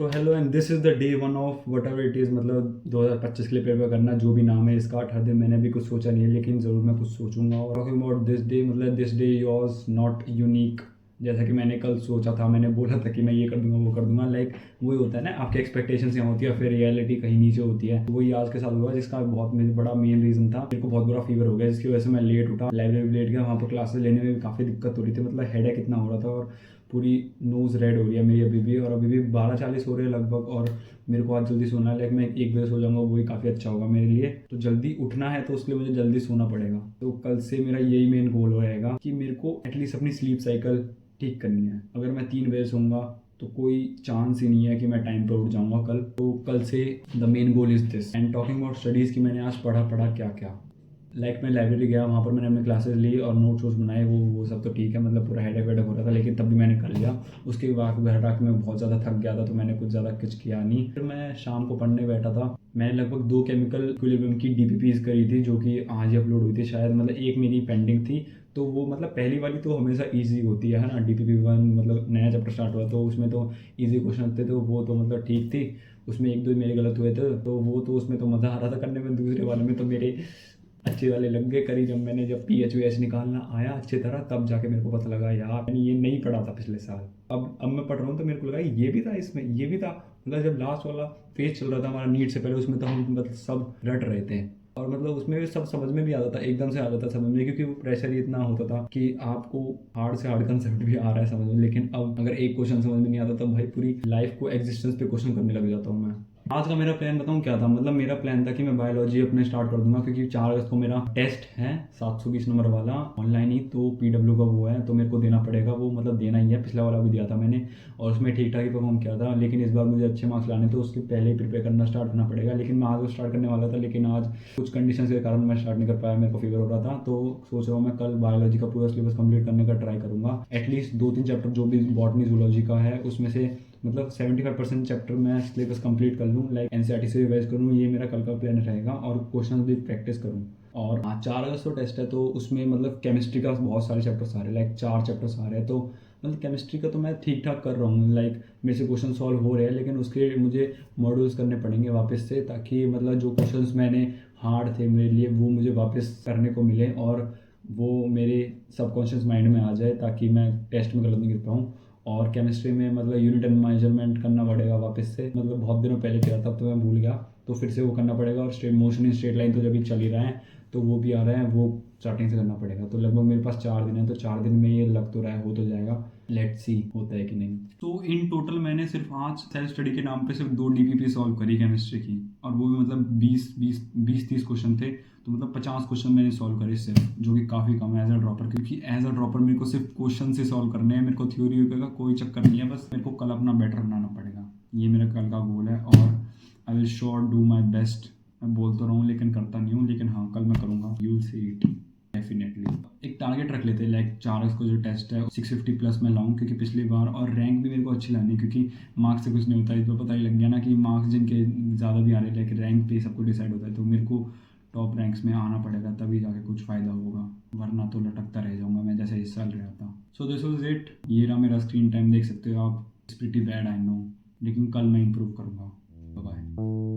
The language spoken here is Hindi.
So hello and this is the day one of what ever it is, मतलब 2025 के लिए प्रिपेयर करना जो भी नाम है इसका। 18 दिन मैंने भी कुछ सोचा नहीं है, लेकिन ज़रूर मैं कुछ सोचूंगा। और टॉकिंग अबाउट दिस डे, मतलब this day was not unique. जैसा कि मैंने कल सोचा था, मैंने बोला था कि मैं ये कर दूंगा वो कर दूंगा, लाइक वही होता है ना, आपकी एक्सपेक्टेशंस यहाँ होती है फिर रियलिटी कहीं नीचे होती है। तो वही आज के साथ हुआ, जिसका बहुत बड़ा मेन रीज़न था, मेरे को बहुत बुरा फीवर हो गया, जिसकी वजह से मैं लेट उठा, लाइब्रेरी लेट गया, वहाँ पर क्लासेस लेने में भी काफ़ी दिक्कत हो रही थी, मतलब हेडेक इतना हो रहा था और पूरी नोज़ रेड हो रही है मेरी अभी भी। और अभी भी 12:40 हो रहे हैं लगभग, और मेरे को आज जल्दी सोना है, लाइक मैं 1 बजे सो जाऊंगा, वही काफ़ी अच्छा होगा मेरे लिए। तो जल्दी उठना है तो उसके लिए मुझे जल्दी सोना पड़ेगा। तो कल से मेरा यही मेन गोल रहेगा कि मेरे को एटलीस्ट अपनी स्लीप साइकिल ठीक करनी है। अगर मैं 3 बजे सोऊंगा तो कोई चांस ही नहीं है कि मैं टाइम पर उठ जाऊंगा कल। तो कल से the main goal is this. And talking about studies की, मैंने आज पढ़ा क्या क्या, लाइक मैं लाइब्रेरी गया, वहाँ पर मैंने अपनी क्लासेस ली और नोट्स वोट्स बनाए, वो सब तो ठीक है, मतलब पूरा हेडेक वेडेक हो रहा था, लेकिन तब भी मैंने कर लिया। उसके बाद घर आके मैं बहुत ज़्यादा थक गया था, तो मैंने कुछ ज़्यादा कुछ किया नहीं। फिर मैं शाम को पढ़ने बैठा था। मैंने लगभग 2 केमिकल इक्विलिब्रियम की डीपीपीज करी थी, जो कि आज ही अपलोड हुई थी शायद, मतलब एक मेरी पेंडिंग थी। तो वो मतलब पहली वाली तो हमेशा ईजी होती है ना, DPP 1, मतलब नया चैप्टर स्टार्ट हुआ तो उसमें तो ईजी क्वेश्चन थे, तो वो तो मतलब ठीक थी। उसमें 1-2 मेरे गलत हुए थे, तो वो तो उसमें तो मज़ा आ रहा था करने में। दूसरे वाले में तो मेरे अच्छे वाले लग गए करी। जब PHVH निकालना आया अच्छी तरह, तब जाके मेरे को पता लगा यार मैंने ये नहीं पढ़ा था पिछले साल। अब मैं पढ़ रहा हूँ तो मेरे को लगा ये भी था इसमें, ये भी था। मतलब जब लास्ट वाला फेज चल रहा था हमारा नीट से पहले, उसमें तो हम मतलब सब रट रहे थे, और मतलब उसमें भी सब समझ में भी आता था, एकदम से आ जाता समझ में, क्योंकि वो प्रेशर ही इतना होता था कि आपको हार्ड से हार्ड कंसेप्ट भी आ रहा है समझ में। लेकिन अब अगर एक क्वेश्चन समझ में नहीं आता, तो भाई पूरी लाइफ को एग्जिस्टेंस पे क्वेश्चन करने लग जाता हूँ मैं। आज का मेरा प्लान बताऊँ क्या था, मतलब मेरा प्लान था कि मैं बायोलॉजी अपने स्टार्ट कर दूंगा, क्योंकि 4 अगस्त को मेरा टेस्ट है 720 नंबर वाला ऑनलाइन ही। तो PW का वो है, तो मेरे को देना पड़ेगा वो, मतलब देना ही है। पिछला वाला भी दिया था मैंने और उसमें ठीक ठाक ही परफॉर्म किया था, लेकिन इस बार मुझे अच्छे मार्क्स लाने, तो उसके पहले ही प्रिपेयर करना स्टार्ट करना पड़ेगा। लेकिन मैं आज वो स्टार्ट करने वाला था, लेकिन आज कुछ कंडीशन के कारण मैं स्टार्ट नहीं कर पाया, मेरे को फीवर हो रहा था। तो सोच रहा हूँ मैं कल बायोलॉजी का पूरा सिलेबस कंप्लीट करने का ट्राई करूंगा। एटलीस्ट 2-3 चैप्टर जो भी बॉटनी जूलॉजी का है उसमें से, मतलब 75% चैप्टर मैं सिलेबस कंप्लीट कर लूँ, लाइक NCERT से रिवाइज करूँ, ये मेरा कल का प्लान रहेगा। और क्वेश्चन भी प्रैक्टिस करूँ। और हाँ, 4 अगस्त को टेस्ट है, तो उसमें मतलब केमिस्ट्री का बहुत सारे चैप्टर्स आ रहे हैं, लाइक 4 चैप्टर्स आ रहे हैं। तो मतलब केमिस्ट्री का तो मैं ठीक ठाक कर रहा हूँ, लाइक मेरे से क्वेश्चन सॉल्व हो रहे हैं, लेकिन उसके मुझे मॉड्यूल्स करने पड़ेंगे वापस से, ताकि मतलब जो क्वेश्चंस मैंने हार्ड थे मेरे लिए वो मुझे वापस करने को मिले और वो मेरे सबकॉन्शियस माइंड में आ जाए, ताकि मैं टेस्ट में गलत नहीं कर पाऊँ। और केमिस्ट्री में मतलब यूनिट एंड मेजरमेंट करना पड़ेगा वापस से, मतलब बहुत दिनों पहले किया था तो मैं भूल गया, तो फिर से वो करना पड़ेगा। और straight motion in straight line तो जब भी चल ही रहा है, तो वो भी आ रहा है, वो स्टार्टिंग से करना पड़ेगा। तो लगभग मेरे पास 4 दिन है, तो 4 दिन में ये लग तो रहा है हो तो जाएगा। लेट्स सी होता है कि नहीं। तो इन टोटल मैंने सिर्फ आज सेल्फ स्टडी के नाम पे सिर्फ 2 DPP सॉल्व करी केमिस्ट्री की, और वो भी मतलब 20-30 क्वेश्चन थे, तो मतलब 50 क्वेश्चन मैंने सॉल्व करे सिर्फ, जो कि काफ़ी कम है एज अ ड्रॉपर, क्योंकि एज अ ड्रॉपर मेरे को सिर्फ क्वेश्चन से सॉल्व करने हैं, मेरे को थ्योरी का कोई चक्कर नहीं है, बस मेरे को कल अपना बेटर बनाना पड़ेगा। ये मेरा कल का गोल है, और I will sure do my best. मैं बोल तो रहा हूँ लेकिन करता नहीं हूँ, लेकिन हाँ कल मैं करूँगा, you will see it definitely. एक टारगेट रख लेते हैं, लाइक 4 को जो टेस्ट है 650 प्लस मैं लाऊं, क्योंकि पिछली बार, और रैंक भी मेरे को अच्छी लानी है, क्योंकि मार्क्स से कुछ नहीं होता है। इस बार पता ही लग गया ना कि मार्क्स जिनके ज़्यादा भी आ रहे हैं, लेकिन रैंक पे सब कुछ डिसाइड होता है। तो मेरे को टॉप रैंक्स में आना पड़ेगा, तभी जाके कुछ फ़ायदा होगा, वरना तो लटकता रह जाऊंगा मैं, जैसे इस साल रहा था। So this was it. ये रहा मेरा स्क्रीन टाइम, देख सकते हो आप, it's pretty bad I know, लेकिन कल मैं इंप्रूव करूँगा। बाय।